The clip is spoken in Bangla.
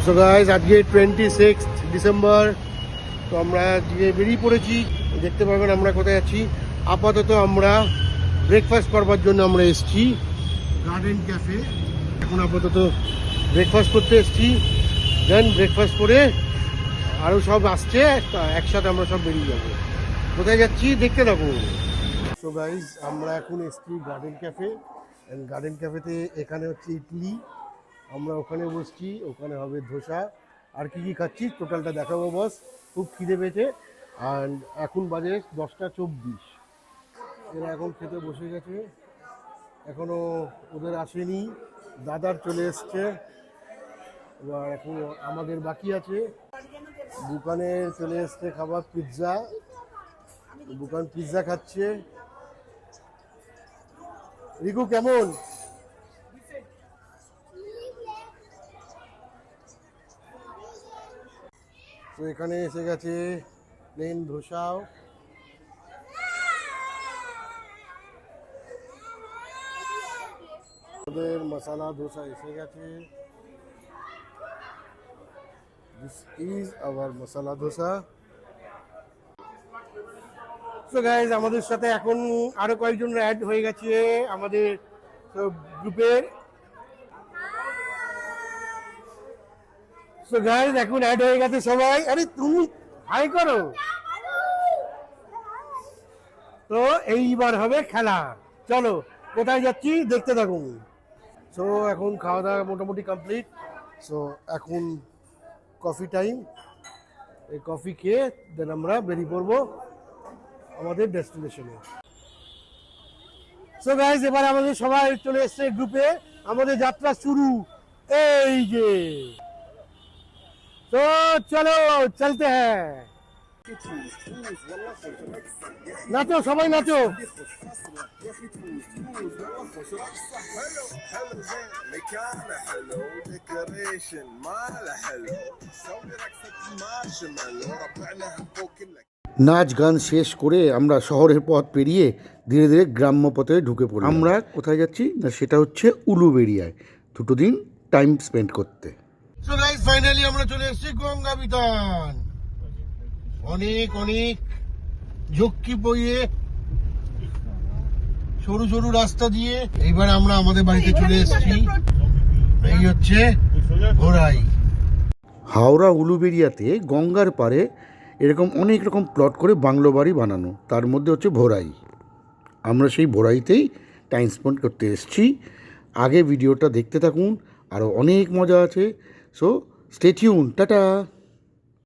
সো গাইস আজকে 26 ডিসেম্বর। তো আমরা আজকে বেরিয়ে পড়েছি, দেখতে পাবেন আমরা কোথায় আছি। আপাতত আমরা ব্রেকফাস্ট করবার জন্য আমরা এসেছি গার্ডেন ক্যাফে। এখন আপাতত ব্রেকফাস্ট করতে এসেছি, দেন ব্রেকফাস্ট করে আরও সব আসছে, একসাথে আমরা সব বেরিয়ে যাবো। কোথায় যাচ্ছি দেখতে থাকো। সো গাইস আমরা এখন এসেছি গার্ডেন ক্যাফে। গার্ডেন ক্যাফেতে এখানে হচ্ছে ইডলি, আমরা ওখানে বসছি, ওখানে হবে ধোসা, আর কি খাচ্ছি টোটালটা দেখাবো বস। খুব খিদে পেয়েছে। আর এখন বাজে 10:24, এরা এখন খেতে বসে গেছে, এখনও ওদের আসেনি, দাদার চলে এসছে, এবার এখন আমাদের বাকি আছে। দোকানে চলে এসছে খাবার, পিৎজা, দোকান পিৎজা খাচ্ছে। রিকু কেমন? তো এখানে এসে গেছে প্লেন ধোসাও, ওদের মশলা ধোসা এসে গেছে। This is our masala dosa. So guys আমাদের সাথে এখন আরো কয়েকজন অ্যাড হয়ে গেছে আমাদের গ্রুপের। সো গাইজ এখন অ্যাড হয়ে গেছে সবাই। আরে তুমি হাই করো। তো এইবার হবে খেলা, চলো কোথায় যাচ্ছি দেখতে থাকুন। সো এখন খাওয়া দাওয়া মোটামুটি কমপ্লিট। সো এখন কফি টাইম, এই কফি খেয়ে দেন আমরা বেরিয়ে পড়বো আমাদের ডেস্টিনেশনে। সো গাইজ এবার আমাদের সবাই চলে এসছে গ্রুপে, আমাদের যাত্রা শুরু। এই যে তো চলো চলতে হ্যাঁ, নাচো সবাই নাচো। নাচ গান শেষ করে আমরা শহরের পথ পেরিয়ে ধীরে ধীরে গ্রাম্য পথে ঢুকে পড়ি। আমরা কোথায় যাচ্ছি না, সেটা হচ্ছে উলুবেড়িয়ায় 2 দিন টাইম স্পেন্ড করতে। সো গাইস ফাইনালি আমরা চলে এসেছি গঙ্গা বিতান। অনেক অনেক ঝক্কি বইয়ে সরু সরু রাস্তা দিয়ে এইবার আমরা আমাদের বাড়িতে চলে এসেছি। এই হচ্ছে ঘোড়াই। হাওড়া উলুবেড়িয়াতে গঙ্গার পাড়ে এরকম অনেক রকম প্লট করে বাংলো বাড়ি বানানো, তার মধ্যে হচ্ছে ভোরাই। আমরা সেই ভোরাইতেই টাইম স্পেন্ড করতে এসেছি। আগে ভিডিওটা দেখতে থাকুন, আরও অনেক মজা আছে। So stay tune, tata.